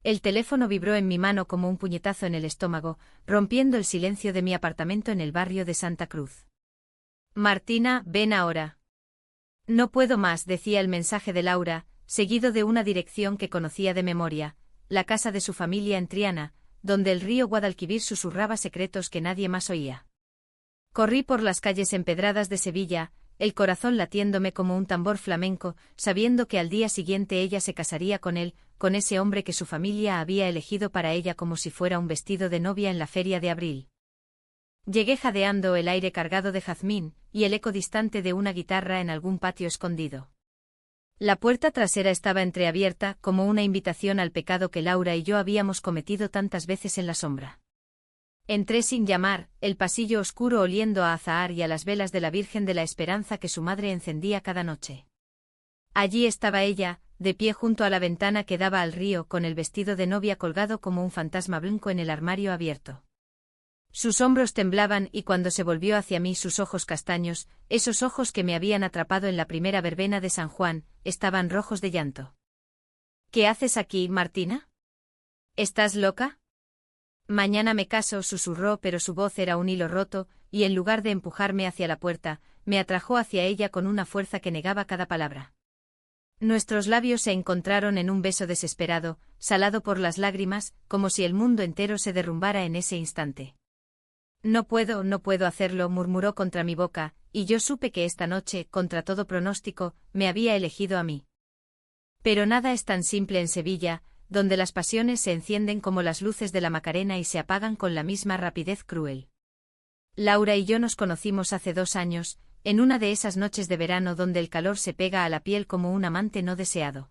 El teléfono vibró en mi mano como un puñetazo en el estómago, rompiendo el silencio de mi apartamento en el barrio de Santa Cruz. Martina, ven ahora. No puedo más, decía el mensaje de Laura, seguido de una dirección que conocía de memoria, la casa de su familia en Triana, donde el río Guadalquivir susurraba secretos que nadie más oía. Corrí por las calles empedradas de Sevilla, el corazón latiéndome como un tambor flamenco, sabiendo que al día siguiente ella se casaría con él, con ese hombre que su familia había elegido para ella como si fuera un vestido de novia en la feria de abril. Llegué jadeando el aire cargado de jazmín, y el eco distante de una guitarra en algún patio escondido. La puerta trasera estaba entreabierta, como una invitación al pecado que Laura y yo habíamos cometido tantas veces en la sombra. Entré sin llamar, el pasillo oscuro oliendo a azahar y a las velas de la Virgen de la Esperanza que su madre encendía cada noche. Allí estaba ella, de pie junto a la ventana que daba al río, con el vestido de novia colgado como un fantasma blanco en el armario abierto. Sus hombros temblaban y cuando se volvió hacia mí sus ojos castaños, esos ojos que me habían atrapado en la primera verbena de San Juan, estaban rojos de llanto. ¿Qué haces aquí, Martina? ¿Estás loca? Mañana me caso, susurró, pero su voz era un hilo roto, y en lugar de empujarme hacia la puerta, me atrajo hacia ella con una fuerza que negaba cada palabra. Nuestros labios se encontraron en un beso desesperado, salado por las lágrimas, como si el mundo entero se derrumbara en ese instante. No puedo hacerlo, murmuró contra mi boca, y yo supe que esta noche, contra todo pronóstico, me había elegido a mí. Pero nada es tan simple en Sevilla, donde las pasiones se encienden como las luces de la Macarena y se apagan con la misma rapidez cruel. Laura y yo nos conocimos hace 2 años, en una de esas noches de verano donde el calor se pega a la piel como un amante no deseado.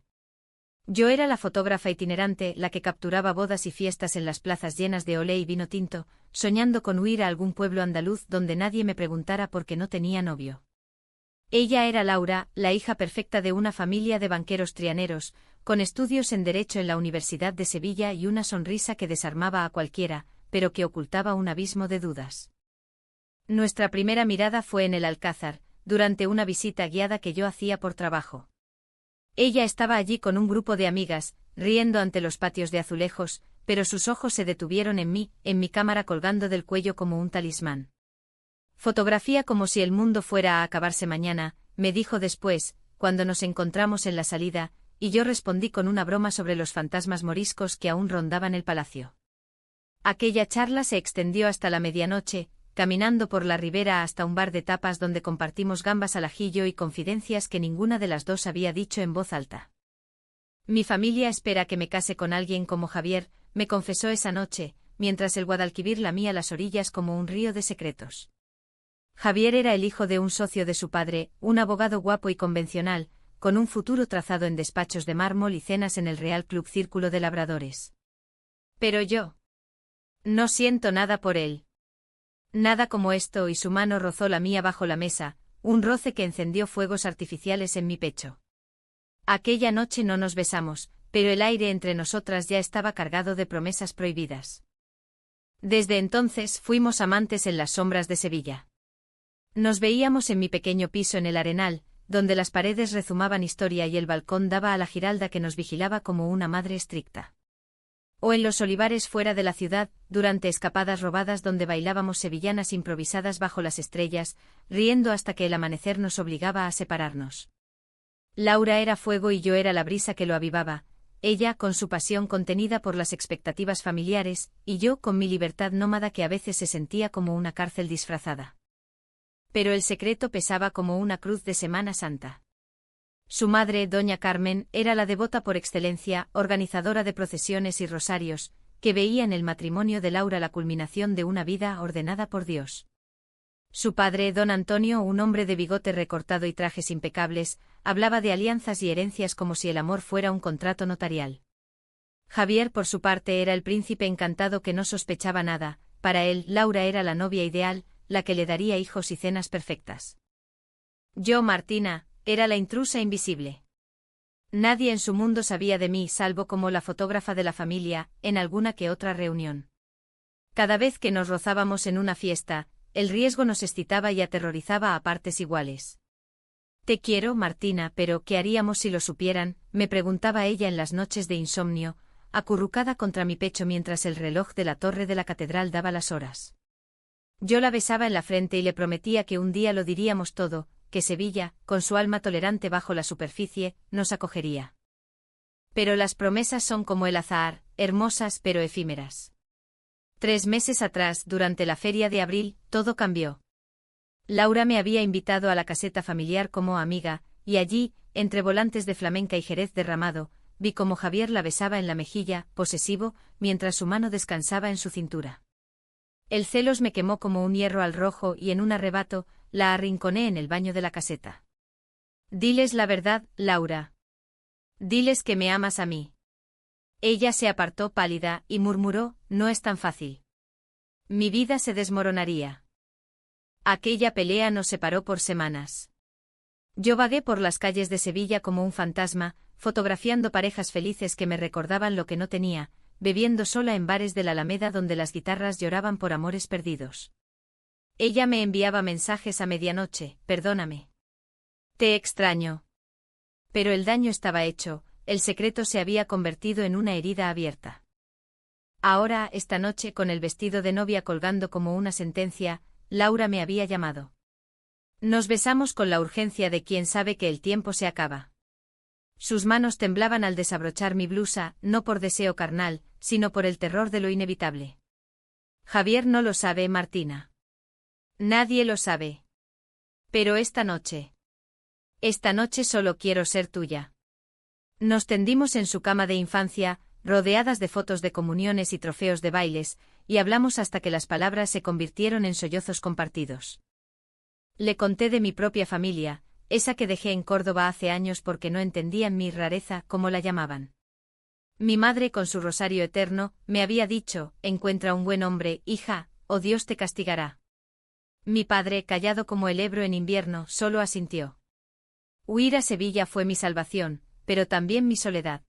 Yo era la fotógrafa itinerante, la que capturaba bodas y fiestas en las plazas llenas de olé y vino tinto, soñando con huir a algún pueblo andaluz donde nadie me preguntara por qué no tenía novio. Ella era Laura, la hija perfecta de una familia de banqueros trianeros, con estudios en Derecho en la Universidad de Sevilla y una sonrisa que desarmaba a cualquiera, pero que ocultaba un abismo de dudas. Nuestra primera mirada fue en el Alcázar, durante una visita guiada que yo hacía por trabajo. Ella estaba allí con un grupo de amigas, riendo ante los patios de azulejos, pero sus ojos se detuvieron en mí, en mi cámara colgando del cuello como un talismán. Fotografía como si el mundo fuera a acabarse mañana, me dijo después, cuando nos encontramos en la salida, y yo respondí con una broma sobre los fantasmas moriscos que aún rondaban el palacio. Aquella charla se extendió hasta la medianoche, caminando por la ribera hasta un bar de tapas donde compartimos gambas al ajillo y confidencias que ninguna de las dos había dicho en voz alta. Mi familia espera que me case con alguien como Javier, me confesó esa noche, mientras el Guadalquivir lamía las orillas como un río de secretos. Javier era el hijo de un socio de su padre, un abogado guapo y convencional, con un futuro trazado en despachos de mármol y cenas en el Real Club Círculo de Labradores. Pero yo no siento nada por él. Nada como esto, y su mano rozó la mía bajo la mesa, un roce que encendió fuegos artificiales en mi pecho. Aquella noche no nos besamos, pero el aire entre nosotras ya estaba cargado de promesas prohibidas. Desde entonces fuimos amantes en las sombras de Sevilla. Nos veíamos en mi pequeño piso en el Arenal, donde las paredes rezumaban historia y el balcón daba a la Giralda que nos vigilaba como una madre estricta. O en los olivares fuera de la ciudad, durante escapadas robadas donde bailábamos sevillanas improvisadas bajo las estrellas, riendo hasta que el amanecer nos obligaba a separarnos. Laura era fuego y yo era la brisa que lo avivaba, ella con su pasión contenida por las expectativas familiares, y yo con mi libertad nómada que a veces se sentía como una cárcel disfrazada. Pero el secreto pesaba como una cruz de Semana Santa. Su madre, doña Carmen, era la devota por excelencia, organizadora de procesiones y rosarios, que veía en el matrimonio de Laura la culminación de una vida ordenada por Dios. Su padre, don Antonio, un hombre de bigote recortado y trajes impecables, hablaba de alianzas y herencias como si el amor fuera un contrato notarial. Javier, por su parte, era el príncipe encantado que no sospechaba nada, para él, Laura era la novia ideal, la que le daría hijos y cenas perfectas. Yo, Martina, era la intrusa invisible. Nadie en su mundo sabía de mí salvo como la fotógrafa de la familia, en alguna que otra reunión. Cada vez que nos rozábamos en una fiesta, el riesgo nos excitaba y aterrorizaba a partes iguales. Te quiero, Martina, pero ¿qué haríamos si lo supieran?, me preguntaba ella en las noches de insomnio, acurrucada contra mi pecho mientras el reloj de la torre de la catedral daba las horas. Yo la besaba en la frente y le prometía que un día lo diríamos todo, que Sevilla, con su alma tolerante bajo la superficie, nos acogería. Pero las promesas son como el azahar, hermosas pero efímeras. 3 meses atrás, durante la feria de abril, todo cambió. Laura me había invitado a la caseta familiar como amiga, y allí, entre volantes de flamenca y jerez derramado, vi cómo Javier la besaba en la mejilla, posesivo, mientras su mano descansaba en su cintura. El celos me quemó como un hierro al rojo y en un arrebato, la arrinconé en el baño de la caseta. Diles la verdad, Laura. Diles que me amas a mí. Ella se apartó pálida y murmuró, no es tan fácil. Mi vida se desmoronaría. Aquella pelea nos separó por semanas. Yo vagué por las calles de Sevilla como un fantasma, fotografiando parejas felices que me recordaban lo que no tenía, bebiendo sola en bares de la Alameda donde las guitarras lloraban por amores perdidos. Ella me enviaba mensajes a medianoche, perdóname. Te extraño. Pero el daño estaba hecho, el secreto se había convertido en una herida abierta. Ahora, esta noche, con el vestido de novia colgando como una sentencia, Laura me había llamado. Nos besamos con la urgencia de quien sabe que el tiempo se acaba. Sus manos temblaban al desabrochar mi blusa, no por deseo carnal, sino por el terror de lo inevitable. Javier no lo sabe, Martina. Nadie lo sabe. Pero esta noche solo quiero ser tuya. Nos tendimos en su cama de infancia, rodeadas de fotos de comuniones y trofeos de bailes, y hablamos hasta que las palabras se convirtieron en sollozos compartidos. Le conté de mi propia familia, esa que dejé en Córdoba hace años porque no entendían mi rareza, como la llamaban. Mi madre, con su rosario eterno, me había dicho, encuentra un buen hombre, hija, o Dios te castigará. Mi padre, callado como el Ebro en invierno, solo asintió. Huir a Sevilla fue mi salvación, pero también mi soledad.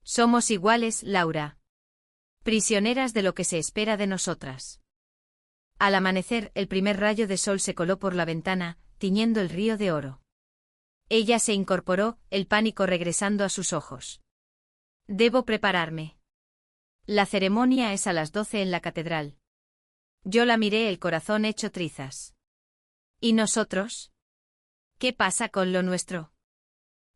Somos iguales, Laura. Prisioneras de lo que se espera de nosotras. Al amanecer, el primer rayo de sol se coló por la ventana, tiñendo el río de oro. Ella se incorporó, el pánico regresando a sus ojos. Debo prepararme. La ceremonia es a las 12 en la catedral. Yo la miré, el corazón hecho trizas. ¿Y nosotros? ¿Qué pasa con lo nuestro?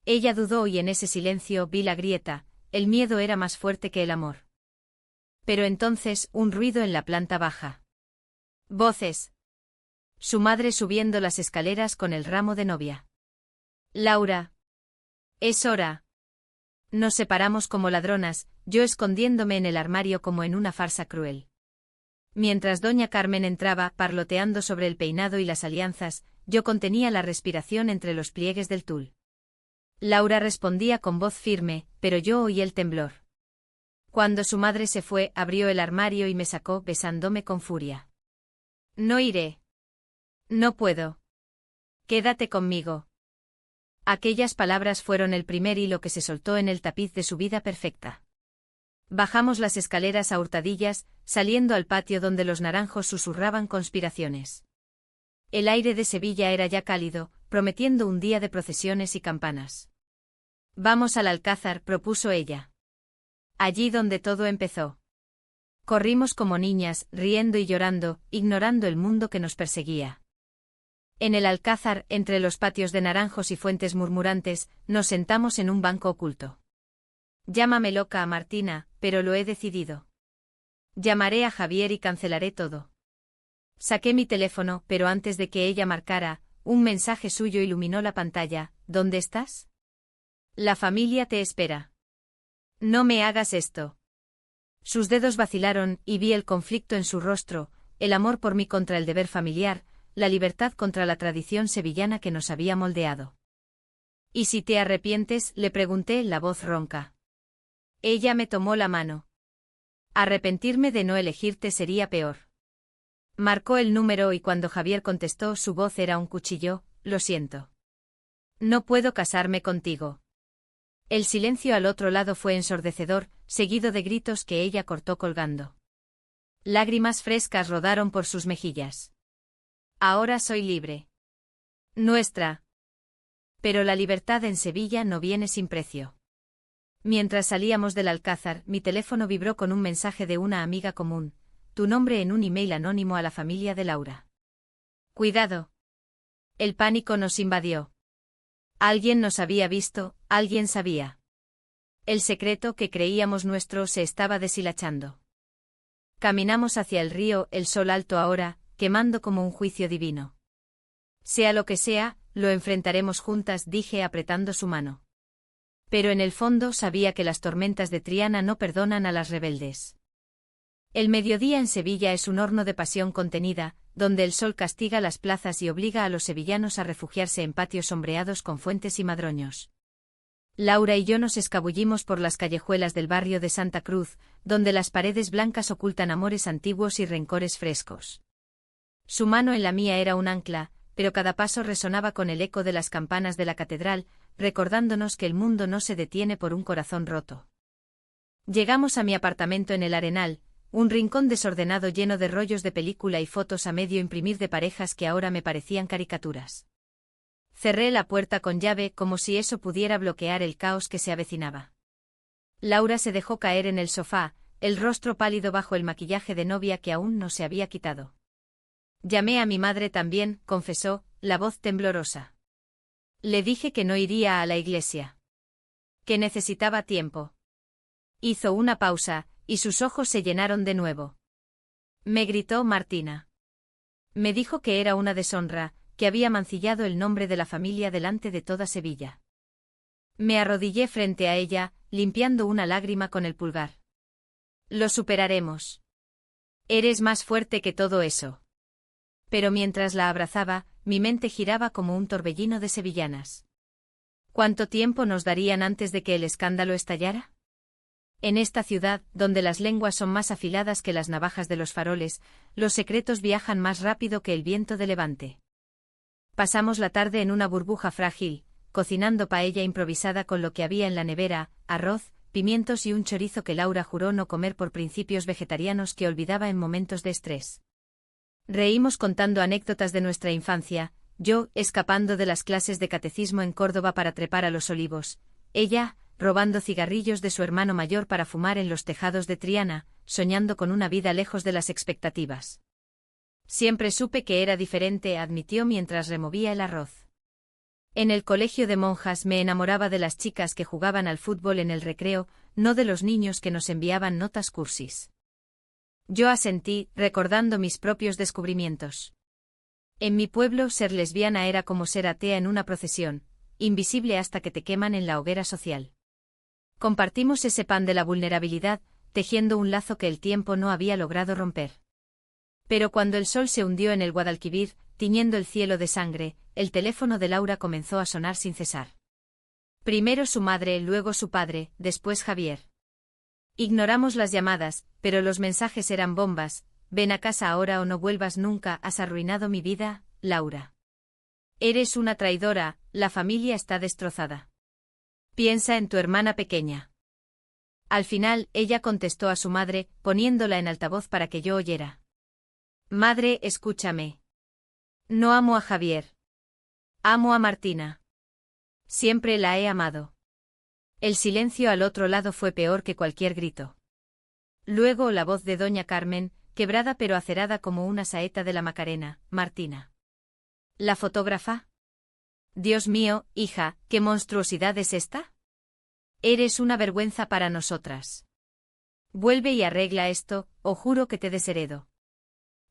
Ella dudó y en ese silencio vi la grieta, el miedo era más fuerte que el amor. Pero entonces, un ruido en la planta baja. Voces. Su madre subiendo las escaleras con el ramo de novia. Laura. Es hora. Nos separamos como ladronas, yo escondiéndome en el armario como en una farsa cruel. Mientras doña Carmen entraba, parloteando sobre el peinado y las alianzas, yo contenía la respiración entre los pliegues del tul. Laura respondía con voz firme, pero yo oí el temblor. Cuando su madre se fue, abrió el armario y me sacó, besándome con furia. No iré. No puedo. Quédate conmigo. Aquellas palabras fueron el primer hilo que se soltó en el tapiz de su vida perfecta. Bajamos las escaleras a hurtadillas, saliendo al patio donde los naranjos susurraban conspiraciones. El aire de Sevilla era ya cálido, prometiendo un día de procesiones y campanas. Vamos al Alcázar, propuso ella. Allí donde todo empezó. Corrimos como niñas, riendo y llorando, ignorando el mundo que nos perseguía. En el Alcázar, entre los patios de naranjos y fuentes murmurantes, nos sentamos en un banco oculto. Llámame loca, Martina, pero lo he decidido. Llamaré a Javier y cancelaré todo. Saqué mi teléfono, pero antes de que ella marcara, un mensaje suyo iluminó la pantalla. ¿Dónde estás? La familia te espera. No me hagas esto. Sus dedos vacilaron y vi el conflicto en su rostro, el amor por mí contra el deber familiar, la libertad contra la tradición sevillana que nos había moldeado. ¿Y si te arrepientes?, le pregunté, la voz ronca. Ella me tomó la mano. Arrepentirme de no elegirte sería peor. Marcó el número y cuando Javier contestó, su voz era un cuchillo. Lo siento. No puedo casarme contigo. El silencio al otro lado fue ensordecedor, seguido de gritos que ella cortó colgando. Lágrimas frescas rodaron por sus mejillas. Ahora soy libre. Nuestra. Pero la libertad en Sevilla no viene sin precio. Mientras salíamos del Alcázar, mi teléfono vibró con un mensaje de una amiga común, tu nombre en un email anónimo a la familia de Laura. Cuidado. El pánico nos invadió. Alguien nos había visto, alguien sabía. El secreto que creíamos nuestro se estaba deshilachando. Caminamos hacia el río, el sol alto ahora, quemando como un juicio divino. Sea lo que sea, lo enfrentaremos juntas, dije apretando su mano. Pero en el fondo sabía que las tormentas de Triana no perdonan a las rebeldes. El mediodía en Sevilla es un horno de pasión contenida, donde el sol castiga las plazas y obliga a los sevillanos a refugiarse en patios sombreados con fuentes y madroños. Laura y yo nos escabullimos por las callejuelas del barrio de Santa Cruz, donde las paredes blancas ocultan amores antiguos y rencores frescos. Su mano en la mía era un ancla, pero cada paso resonaba con el eco de las campanas de la catedral, recordándonos que el mundo no se detiene por un corazón roto. Llegamos a mi apartamento en el Arenal, un rincón desordenado lleno de rollos de película y fotos a medio imprimir de parejas que ahora me parecían caricaturas. Cerré la puerta con llave como si eso pudiera bloquear el caos que se avecinaba. Laura se dejó caer en el sofá, el rostro pálido bajo el maquillaje de novia que aún no se había quitado. Llamé a mi madre también, confesó, la voz temblorosa. Le dije que no iría a la iglesia. Que necesitaba tiempo. Hizo una pausa, y sus ojos se llenaron de nuevo. Me gritó Martina. Me dijo que era una deshonra, que había mancillado el nombre de la familia delante de toda Sevilla. Me arrodillé frente a ella, limpiando una lágrima con el pulgar. Lo superaremos. Eres más fuerte que todo eso. Pero mientras la abrazaba, mi mente giraba como un torbellino de sevillanas. ¿Cuánto tiempo nos darían antes de que el escándalo estallara? En esta ciudad, donde las lenguas son más afiladas que las navajas de los faroles, los secretos viajan más rápido que el viento de levante. Pasamos la tarde en una burbuja frágil, cocinando paella improvisada con lo que había en la nevera, arroz, pimientos y un chorizo que Laura juró no comer por principios vegetarianos que olvidaba en momentos de estrés. Reímos contando anécdotas de nuestra infancia, yo, escapando de las clases de catecismo en Córdoba para trepar a los olivos, ella, robando cigarrillos de su hermano mayor para fumar en los tejados de Triana, soñando con una vida lejos de las expectativas. Siempre supe que era diferente, admitió mientras removía el arroz. En el colegio de monjas me enamoraba de las chicas que jugaban al fútbol en el recreo, no de los niños que nos enviaban notas cursis. Yo asentí, recordando mis propios descubrimientos. En mi pueblo ser lesbiana era como ser atea en una procesión, invisible hasta que te queman en la hoguera social. Compartimos ese pan de la vulnerabilidad, tejiendo un lazo que el tiempo no había logrado romper. Pero cuando el sol se hundió en el Guadalquivir, tiñendo el cielo de sangre, el teléfono de Laura comenzó a sonar sin cesar. Primero su madre, luego su padre, después Javier. Ignoramos las llamadas, pero los mensajes eran bombas: ven a casa ahora o no vuelvas nunca, has arruinado mi vida, Laura. Eres una traidora, la familia está destrozada. Piensa en tu hermana pequeña. Al final, ella contestó a su madre, poniéndola en altavoz para que yo oyera. Madre, escúchame. No amo a Javier. Amo a Martina. Siempre la he amado. El silencio al otro lado fue peor que cualquier grito. Luego la voz de doña Carmen, quebrada pero acerada como una saeta de la Macarena: Martina. ¿La fotógrafa? Dios mío, hija, ¿qué monstruosidad es esta? Eres una vergüenza para nosotras. Vuelve y arregla esto, o juro que te desheredo.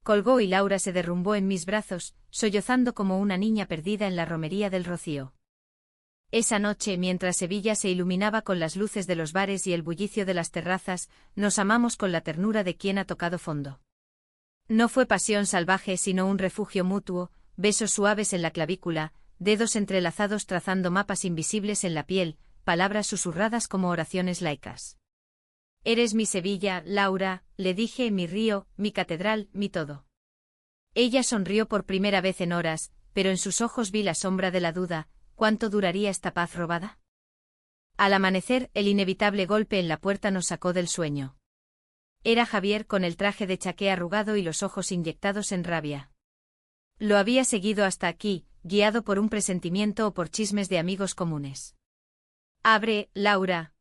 Colgó y Laura se derrumbó en mis brazos, sollozando como una niña perdida en la romería del Rocío. Esa noche, mientras Sevilla se iluminaba con las luces de los bares y el bullicio de las terrazas, nos amamos con la ternura de quien ha tocado fondo. No fue pasión salvaje sino un refugio mutuo, besos suaves en la clavícula, dedos entrelazados trazando mapas invisibles en la piel, palabras susurradas como oraciones laicas. Eres mi Sevilla, Laura, le dije, mi río, mi catedral, mi todo. Ella sonrió por primera vez en horas, pero en sus ojos vi la sombra de la duda: ¿cuánto duraría esta paz robada? Al amanecer, el inevitable golpe en la puerta nos sacó del sueño. Era Javier con el traje de chaqué arrugado y los ojos inyectados en rabia. Lo había seguido hasta aquí, guiado por un presentimiento o por chismes de amigos comunes. Abre, Laura.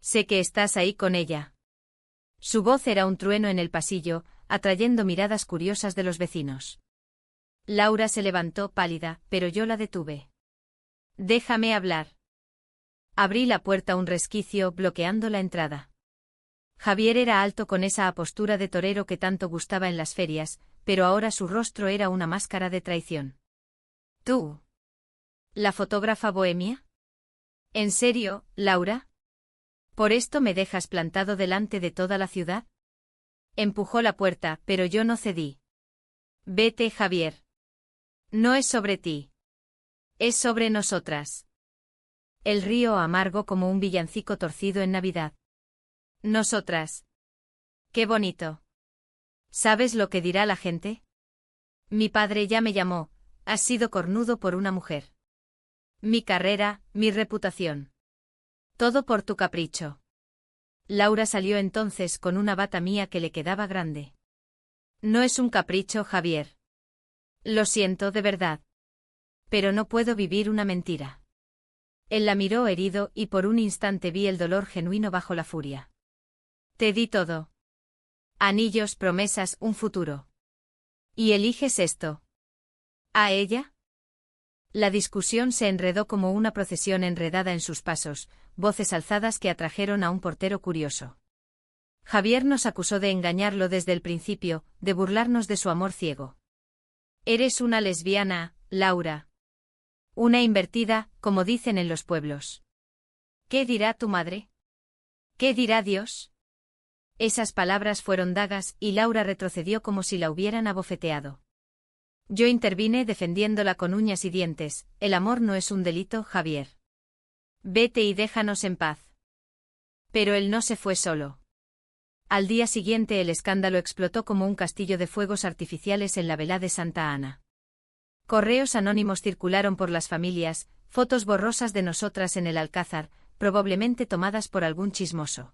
Sé que estás ahí con ella. Su voz era un trueno en el pasillo, atrayendo miradas curiosas de los vecinos. Laura se levantó pálida, pero yo la detuve. Déjame hablar. Abrí la puerta un resquicio, bloqueando la entrada. Javier era alto con esa apostura de torero que tanto gustaba en las ferias, pero ahora su rostro era una máscara de traición. ¿Tú? ¿La fotógrafa bohemia? ¿En serio, Laura? ¿Por esto me dejas plantado delante de toda la ciudad? Empujó la puerta, pero yo no cedí. Vete, Javier. No es sobre ti. Es sobre nosotras. El río amargo como un villancico torcido en Navidad. Nosotras. Qué bonito. ¿Sabes lo que dirá la gente? Mi padre ya me llamó, has sido cornudo por una mujer. Mi carrera, mi reputación. Todo por tu capricho. Laura salió entonces con una bata mía que le quedaba grande. No es un capricho, Javier. Lo siento de verdad. Pero no puedo vivir una mentira. Él la miró herido y por un instante vi el dolor genuino bajo la furia. Te di todo. Anillos, promesas, un futuro. ¿Y eliges esto? ¿A ella? La discusión se enredó como una procesión enredada en sus pasos, voces alzadas que atrajeron a un portero curioso. Javier nos acusó de engañarlo desde el principio, de burlarnos de su amor ciego. Eres una lesbiana, Laura. Una invertida, como dicen en los pueblos. ¿Qué dirá tu madre? ¿Qué dirá Dios? Esas palabras fueron dagas y Laura retrocedió como si la hubieran abofeteado. Yo intervine defendiéndola con uñas y dientes. El amor no es un delito, Javier. Vete y déjanos en paz. Pero él no se fue solo. Al día siguiente el escándalo explotó como un castillo de fuegos artificiales en la vela de Santa Ana. Correos anónimos circularon por las familias, fotos borrosas de nosotras en el Alcázar, probablemente tomadas por algún chismoso.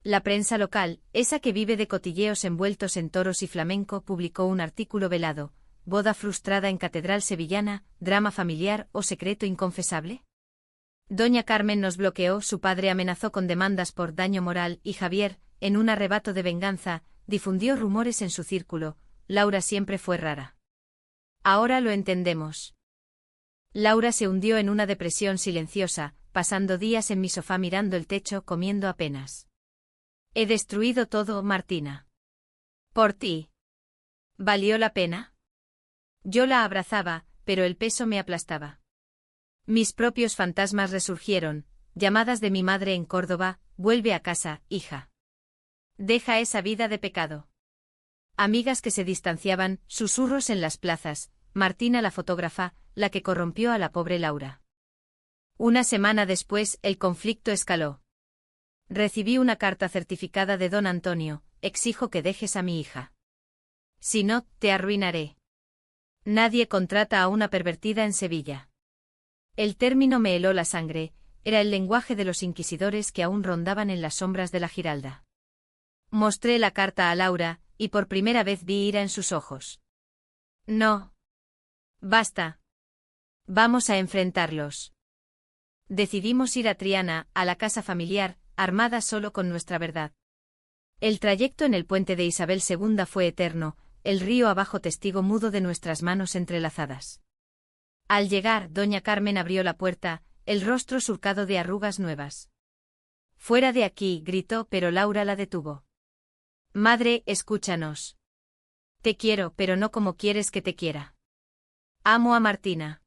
La prensa local, esa que vive de cotilleos envueltos en toros y flamenco, publicó un artículo velado: boda frustrada en catedral sevillana, drama familiar o secreto inconfesable. Doña Carmen nos bloqueó, su padre amenazó con demandas por daño moral y Javier, en un arrebato de venganza, difundió rumores en su círculo: Laura siempre fue rara. Ahora lo entendemos. Laura se hundió en una depresión silenciosa, pasando días en mi sofá mirando el techo, comiendo apenas. He destruido todo, Martina. Por ti. ¿Valió la pena? Yo la abrazaba, pero el peso me aplastaba. Mis propios fantasmas resurgieron, llamadas de mi madre en Córdoba: vuelve a casa, hija. Deja esa vida de pecado. Amigas que se distanciaban, susurros en las plazas: Martina la fotógrafa, la que corrompió a la pobre Laura. Una semana después, el conflicto escaló. Recibí una carta certificada de don Antonio: exijo que dejes a mi hija. Si no, te arruinaré. Nadie contrata a una pervertida en Sevilla. El término me heló la sangre, era el lenguaje de los inquisidores que aún rondaban en las sombras de la Giralda. Mostré la carta a Laura, y por primera vez vi ira en sus ojos. No. Basta. Vamos a enfrentarlos. Decidimos ir a Triana, a la casa familiar, armadas solo con nuestra verdad. El trayecto en el puente de Isabel II fue eterno, el río abajo testigo mudo de nuestras manos entrelazadas. Al llegar, doña Carmen abrió la puerta, el rostro surcado de arrugas nuevas. Fuera de aquí, gritó, pero Laura la detuvo. Madre, escúchanos. Te quiero, pero no como quieres que te quiera. Amo a Martina.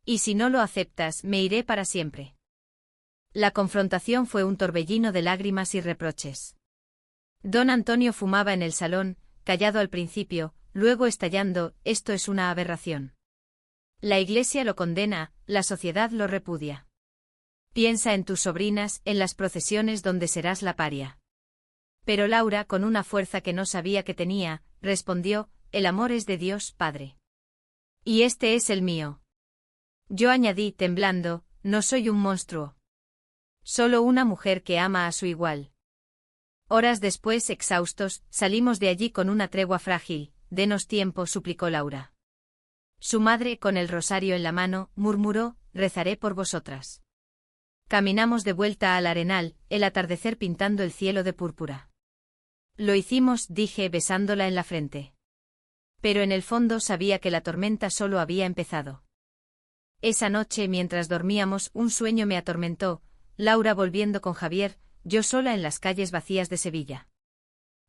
Y si no lo aceptas, me iré para siempre. La confrontación fue un torbellino de lágrimas y reproches. Don Antonio fumaba en el salón, callado al principio, luego estallando: esto es una aberración. La Iglesia lo condena, la sociedad lo repudia. Piensa en tus sobrinas, en las procesiones donde serás la paria. Pero Laura, con una fuerza que no sabía que tenía, respondió: el amor es de Dios, Padre. Y este es el mío. Yo añadí, temblando: no soy un monstruo. Solo una mujer que ama a su igual. Horas después, exhaustos, salimos de allí con una tregua frágil. Denos tiempo, suplicó Laura. Su madre, con el rosario en la mano, murmuró: rezaré por vosotras. Caminamos de vuelta al arenal, el atardecer pintando el cielo de púrpura. Lo hicimos, dije besándola en la frente. Pero en el fondo sabía que la tormenta solo había empezado. Esa noche, mientras dormíamos, un sueño me atormentó, Laura volviendo con Javier, yo sola en las calles vacías de Sevilla.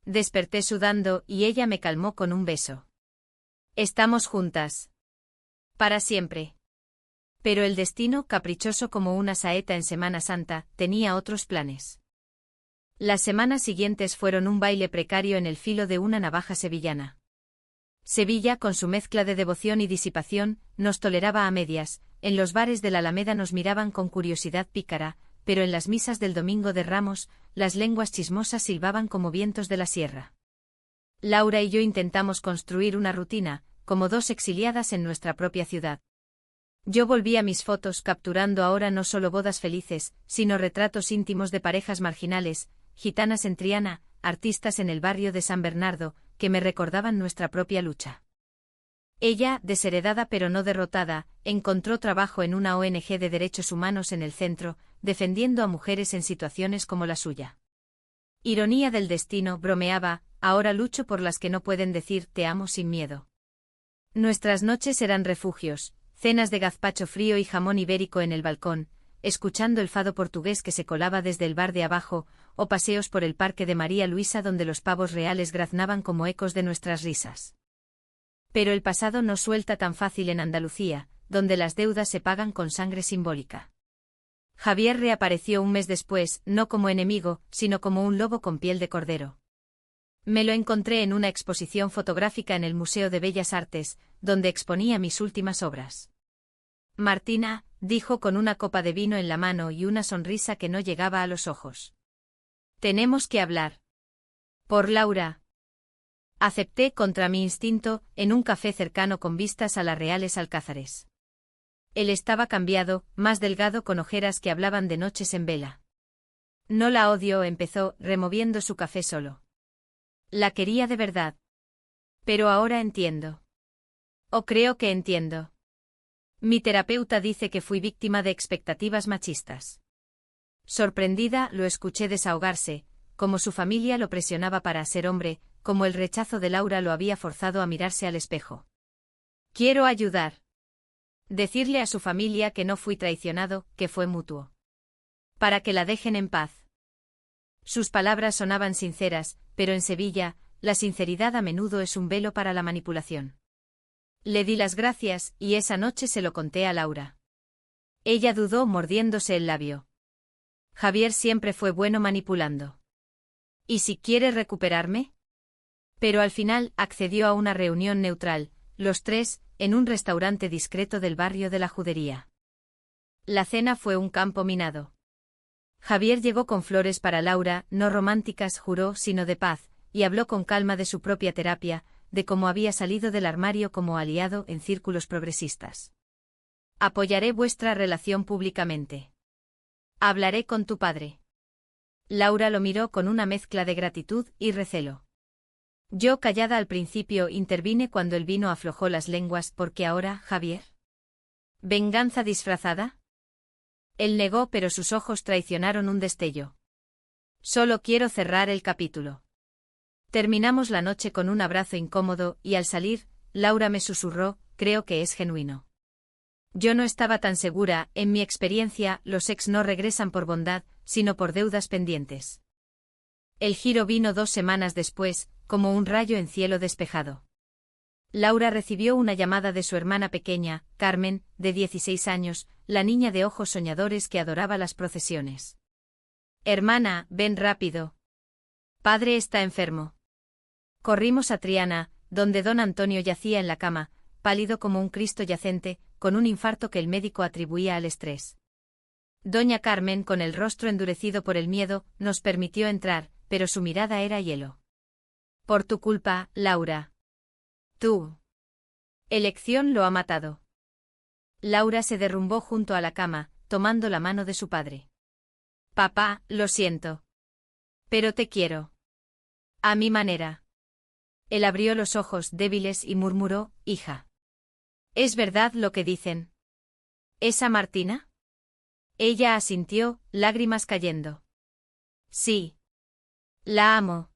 Desperté sudando y ella me calmó con un beso. Estamos juntas. Para siempre. Pero el destino, caprichoso como una saeta en Semana Santa, tenía otros planes. Las semanas siguientes fueron un baile precario en el filo de una navaja sevillana. Sevilla, con su mezcla de devoción y disipación, nos toleraba a medias, en los bares de la Alameda nos miraban con curiosidad pícara, pero en las misas del Domingo de Ramos, las lenguas chismosas silbaban como vientos de la sierra. Laura y yo intentamos construir una rutina, como dos exiliadas en nuestra propia ciudad. Yo volví a mis fotos capturando ahora no solo bodas felices, sino retratos íntimos de parejas marginales, gitanas en Triana, artistas en el barrio de San Bernardo, que me recordaban nuestra propia lucha. Ella, desheredada pero no derrotada, encontró trabajo en una ONG de derechos humanos en el centro, defendiendo a mujeres en situaciones como la suya. Ironía del destino, bromeaba, ahora lucho por las que no pueden decir te amo sin miedo. Nuestras noches eran refugios, cenas de gazpacho frío y jamón ibérico en el balcón, escuchando el fado portugués que se colaba desde el bar de abajo, o paseos por el parque de María Luisa donde los pavos reales graznaban como ecos de nuestras risas. Pero el pasado no suelta tan fácil en Andalucía, donde las deudas se pagan con sangre simbólica. Javier reapareció un mes después, no como enemigo, sino como un lobo con piel de cordero. Me lo encontré en una exposición fotográfica en el Museo de Bellas Artes, donde exponía mis últimas obras. Martina, dijo con una copa de vino en la mano y una sonrisa que no llegaba a los ojos. Tenemos que hablar. Por Laura. Acepté contra mi instinto, en un café cercano con vistas a las Reales Alcázares. Él estaba cambiado, más delgado con ojeras que hablaban de noches en vela. No la odio, empezó, removiendo su café solo. La quería de verdad. Pero ahora entiendo. O creo que entiendo. Mi terapeuta dice que fui víctima de expectativas machistas. Sorprendida, lo escuché desahogarse, como su familia lo presionaba para ser hombre, como el rechazo de Laura lo había forzado a mirarse al espejo. Quiero ayudar. Decirle a su familia que no fui traicionado, que fue mutuo. Para que la dejen en paz. Sus palabras sonaban sinceras, pero en Sevilla, la sinceridad a menudo es un velo para la manipulación. Le di las gracias, y esa noche se lo conté a Laura. Ella dudó mordiéndose el labio. Javier siempre fue bueno manipulando. ¿Y si quiere recuperarme? Pero al final accedió a una reunión neutral, los tres, en un restaurante discreto del barrio de la Judería. La cena fue un campo minado. Javier llegó con flores para Laura, no románticas, juró, sino de paz, y habló con calma de su propia terapia, de cómo había salido del armario como aliado en círculos progresistas. Apoyaré vuestra relación públicamente. Hablaré con tu padre. Laura lo miró con una mezcla de gratitud y recelo. Yo, callada al principio, intervine cuando el vino aflojó las lenguas, porque ahora, Javier. ¿Venganza disfrazada? Él negó, pero sus ojos traicionaron un destello. Solo quiero cerrar el capítulo. Terminamos la noche con un abrazo incómodo, y al salir, Laura me susurró, creo que es genuino. Yo no estaba tan segura, en mi experiencia, los ex no regresan por bondad, sino por deudas pendientes. El giro vino 2 semanas después, como un rayo en cielo despejado. Laura recibió una llamada de su hermana pequeña, Carmen, de 16 años, la niña de ojos soñadores que adoraba las procesiones. Hermana, ven rápido. Padre está enfermo. Corrimos a Triana, donde don Antonio yacía en la cama, pálido como un Cristo yacente, con un infarto que el médico atribuía al estrés. Doña Carmen, con el rostro endurecido por el miedo, nos permitió entrar, pero su mirada era hielo. Por tu culpa, Laura. Tu elección lo ha matado. Laura se derrumbó junto a la cama, tomando la mano de su padre. Papá, lo siento. Pero te quiero. A mi manera. Él abrió los ojos débiles y murmuró, hija. ¿Es verdad lo que dicen? ¿Esa Martina? Ella asintió, lágrimas cayendo. Sí. La amo.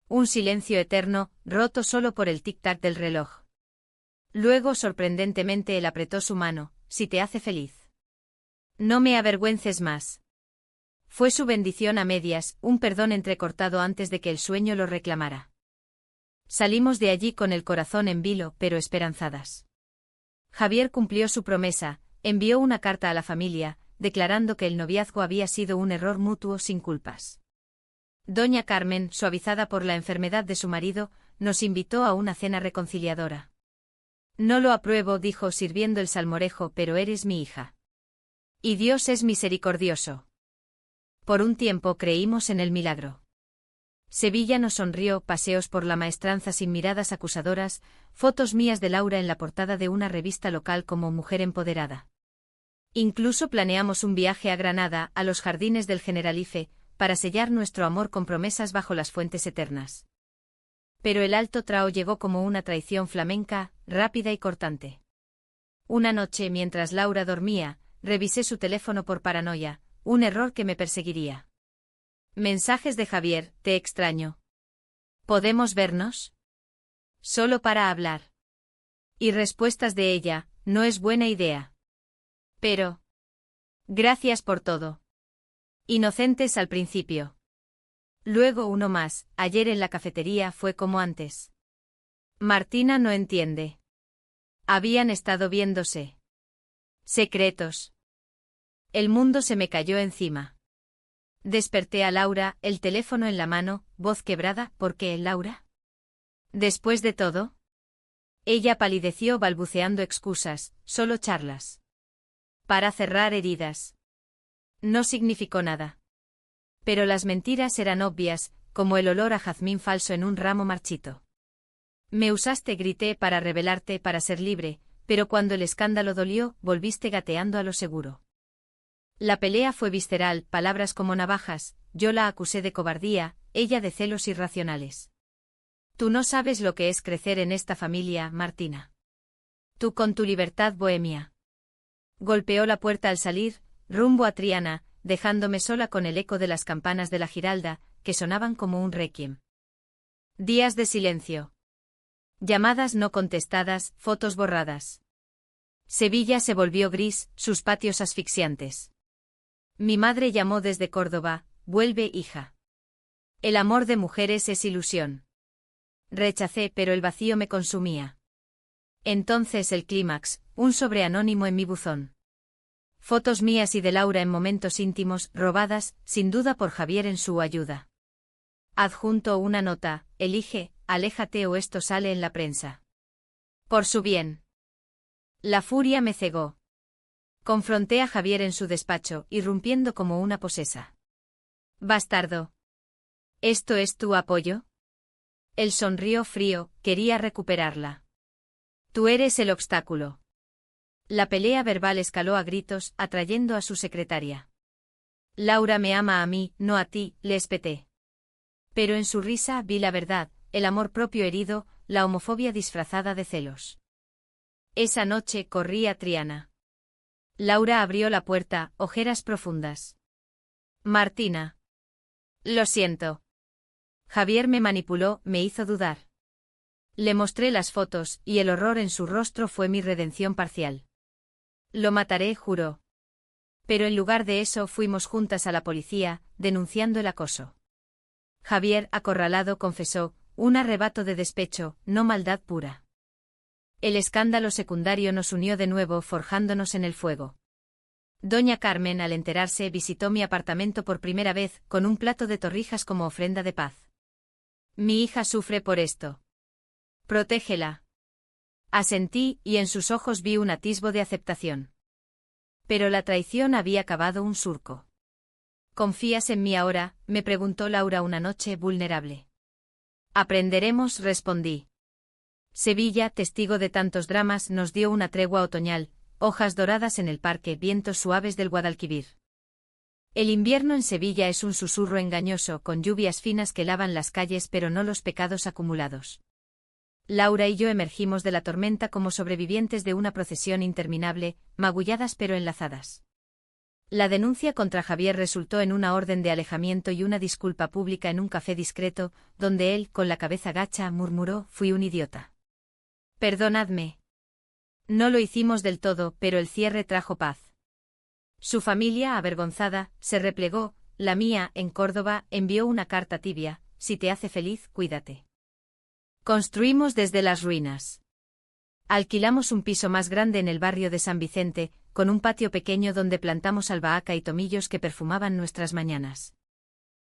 Un silencio eterno, roto solo por el tic-tac del reloj. Luego, sorprendentemente, él apretó su mano. Si te hace feliz. No me avergüences más. Fue su bendición a medias, un perdón entrecortado antes de que el sueño lo reclamara. Salimos de allí con el corazón en vilo, pero esperanzadas. Javier cumplió su promesa, envió una carta a la familia, declarando que el noviazgo había sido un error mutuo sin culpas. Doña Carmen, suavizada por la enfermedad de su marido, nos invitó a una cena reconciliadora. No lo apruebo, dijo sirviendo el salmorejo, pero eres mi hija. Y Dios es misericordioso. Por un tiempo creímos en el milagro. Sevilla nos sonrió, paseos por la maestranza sin miradas acusadoras, fotos mías de Laura en la portada de una revista local como mujer empoderada. Incluso planeamos un viaje a Granada, a los jardines del Generalife, para sellar nuestro amor con promesas bajo las fuentes eternas. Pero el alto trao llegó como una traición flamenca, rápida y cortante. Una noche, mientras Laura dormía, revisé su teléfono por paranoia, un error que me perseguiría. Mensajes de Javier, te extraño. ¿Podemos vernos? Solo para hablar. Y respuestas de ella, no es buena idea. Pero. Gracias por todo. Inocentes al principio. Luego uno más, ayer en la cafetería fue como antes. Martina no entiende. Habían estado viéndose. Secretos. El mundo se me cayó encima. Desperté a Laura, el teléfono en la mano, voz quebrada, ¿por qué Laura? Después de todo. Ella palideció balbuceando excusas, solo charlas. Para cerrar heridas. No significó nada. Pero las mentiras eran obvias, como el olor a jazmín falso en un ramo marchito. Me usaste, grité, para rebelarte, para ser libre, pero cuando el escándalo dolió, volviste gateando a lo seguro. La pelea fue visceral, palabras como navajas, yo la acusé de cobardía, ella de celos irracionales. Tú no sabes lo que es crecer en esta familia, Martina. Tú con tu libertad bohemia. Golpeó la puerta al salir, rumbo a Triana, dejándome sola con el eco de las campanas de la Giralda, que sonaban como un requiem. Días de silencio. Llamadas no contestadas, fotos borradas. Sevilla se volvió gris, sus patios asfixiantes. Mi madre llamó desde Córdoba, vuelve, hija. El amor de mujeres es ilusión. Rechacé, pero el vacío me consumía. Entonces el clímax, un sobre anónimo en mi buzón. Fotos mías y de Laura en momentos íntimos, robadas, sin duda por Javier en su ayuda. Adjunto una nota, elige, aléjate o esto sale en la prensa. Por su bien. La furia me cegó. Confronté a Javier en su despacho, irrumpiendo como una posesa. Bastardo. ¿Esto es tu apoyo? Él sonrió frío, quería recuperarla. Tú eres el obstáculo. La pelea verbal escaló a gritos, atrayendo a su secretaria. Laura me ama a mí, no a ti, le espeté. Pero en su risa vi la verdad, el amor propio herido, la homofobia disfrazada de celos. Esa noche corrí a Triana. Laura abrió la puerta, ojeras profundas. Martina. Lo siento. Javier me manipuló, me hizo dudar. Le mostré las fotos, y el horror en su rostro fue mi redención parcial. Lo mataré, juró. Pero en lugar de eso fuimos juntas a la policía, denunciando el acoso. Javier, acorralado, confesó, un arrebato de despecho, no maldad pura. El escándalo secundario nos unió de nuevo, forjándonos en el fuego. Doña Carmen, al enterarse, visitó mi apartamento por primera vez, con un plato de torrijas como ofrenda de paz. Mi hija sufre por esto. Protégela. Asentí, y en sus ojos vi un atisbo de aceptación. Pero la traición había cavado un surco. ¿Confías en mí ahora?, me preguntó Laura una noche vulnerable. Aprenderemos, respondí. Sevilla, testigo de tantos dramas, nos dio una tregua otoñal, hojas doradas en el parque, vientos suaves del Guadalquivir. El invierno en Sevilla es un susurro engañoso, con lluvias finas que lavan las calles pero no los pecados acumulados. Laura y yo emergimos de la tormenta como sobrevivientes de una procesión interminable, magulladas pero enlazadas. La denuncia contra Javier resultó en una orden de alejamiento y una disculpa pública en un café discreto, donde él, con la cabeza gacha, murmuró: «Fui un idiota. Perdonadme». No lo hicimos del todo, pero el cierre trajo paz. Su familia, avergonzada, se replegó. La mía, en Córdoba, envió una carta tibia: «Si te hace feliz, cuídate». Construimos desde las ruinas. Alquilamos un piso más grande en el barrio de San Vicente, con un patio pequeño donde plantamos albahaca y tomillos que perfumaban nuestras mañanas.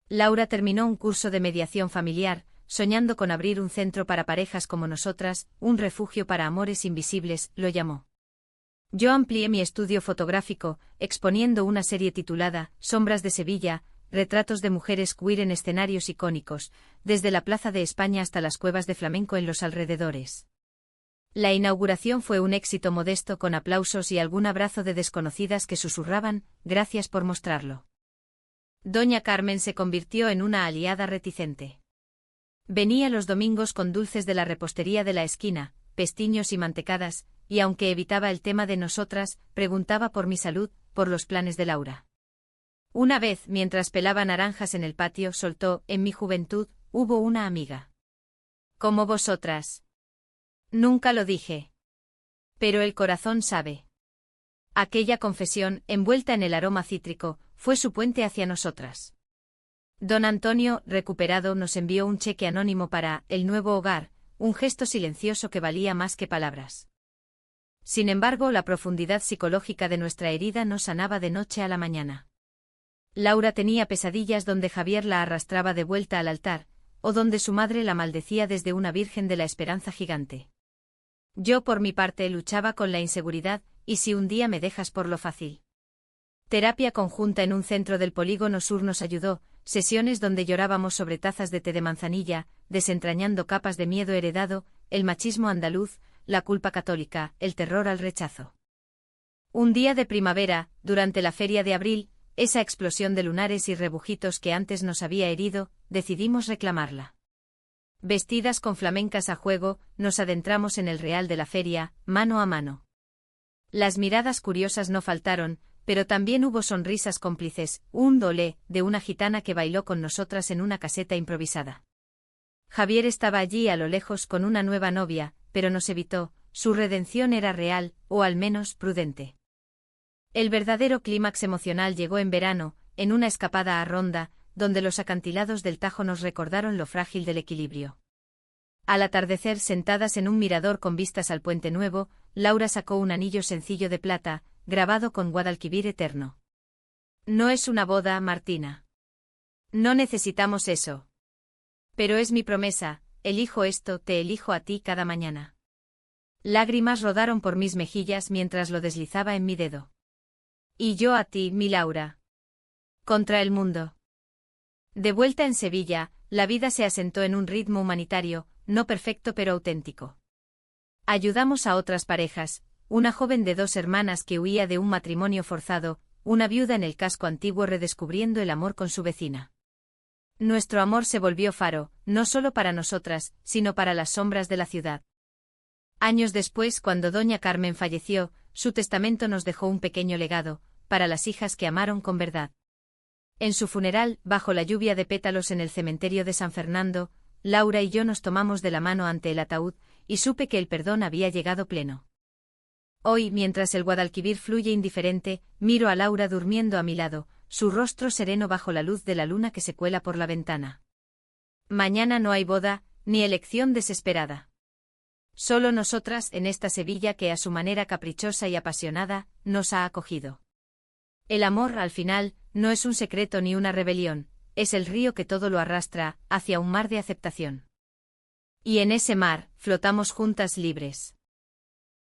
Laura terminó un curso de mediación familiar, soñando con abrir un centro para parejas como nosotras, un refugio para amores invisibles, lo llamó. Yo amplié mi estudio fotográfico, exponiendo una serie titulada Sombras de Sevilla, retratos de mujeres queer en escenarios icónicos, desde la Plaza de España hasta las cuevas de flamenco en los alrededores. La inauguración fue un éxito modesto, con aplausos y algún abrazo de desconocidas que susurraban: «Gracias por mostrarlo». Doña Carmen se convirtió en una aliada reticente. Venía los domingos con dulces de la repostería de la esquina, pestiños y mantecadas, y aunque evitaba el tema de nosotras, preguntaba por mi salud, por los planes de Laura. Una vez, mientras pelaba naranjas en el patio, soltó: «En mi juventud, hubo una amiga. Como vosotras». Nunca lo dije. Pero el corazón sabe. Aquella confesión, envuelta en el aroma cítrico, fue su puente hacia nosotras. Don Antonio, recuperado, nos envió un cheque anónimo para el nuevo hogar, un gesto silencioso que valía más que palabras. Sin embargo, la profundidad psicológica de nuestra herida no sanaba de noche a la mañana. Laura tenía pesadillas donde Javier la arrastraba de vuelta al altar, o donde su madre la maldecía desde una Virgen de la Esperanza gigante. Yo, por mi parte, luchaba con la inseguridad: ¿y si un día me dejas por lo fácil? Terapia conjunta en un centro del polígono sur nos ayudó, sesiones donde llorábamos sobre tazas de té de manzanilla, desentrañando capas de miedo heredado, el machismo andaluz, la culpa católica, el terror al rechazo. Un día de primavera, durante la feria de abril, esa explosión de lunares y rebujitos que antes nos había herido, decidimos reclamarla. Vestidas con flamencas a juego, nos adentramos en el real de la feria, mano a mano. Las miradas curiosas no faltaron, pero también hubo sonrisas cómplices, un dolé, de una gitana que bailó con nosotras en una caseta improvisada. Javier estaba allí a lo lejos con una nueva novia, pero nos evitó. Su redención era real, o al menos prudente. El verdadero clímax emocional llegó en verano, en una escapada a Ronda, donde los acantilados del Tajo nos recordaron lo frágil del equilibrio. Al atardecer, sentadas en un mirador con vistas al Puente Nuevo, Laura sacó un anillo sencillo de plata, grabado con Guadalquivir eterno. «No es una boda, Martina. No necesitamos eso. Pero es mi promesa: elijo esto, te elijo a ti cada mañana». Lágrimas rodaron por mis mejillas mientras lo deslizaba en mi dedo. «Y yo a ti, mi Laura. Contra el mundo». De vuelta en Sevilla, la vida se asentó en un ritmo humanitario, no perfecto pero auténtico. Ayudamos a otras parejas, una joven de 2 hermanas que huía de un matrimonio forzado, una viuda en el casco antiguo redescubriendo el amor con su vecina. Nuestro amor se volvió faro, no solo para nosotras, sino para las sombras de la ciudad. Años después, cuando doña Carmen falleció, su testamento nos dejó un pequeño legado, para las hijas que amaron con verdad. En su funeral, bajo la lluvia de pétalos en el cementerio de San Fernando, Laura y yo nos tomamos de la mano ante el ataúd, y supe que el perdón había llegado pleno. Hoy, mientras el Guadalquivir fluye indiferente, miro a Laura durmiendo a mi lado, su rostro sereno bajo la luz de la luna que se cuela por la ventana. Mañana no hay boda, ni elección desesperada. Solo nosotras en esta Sevilla que a su manera caprichosa y apasionada, nos ha acogido. El amor, al final, no es un secreto ni una rebelión, es el río que todo lo arrastra, hacia un mar de aceptación. Y en ese mar, flotamos juntas libres.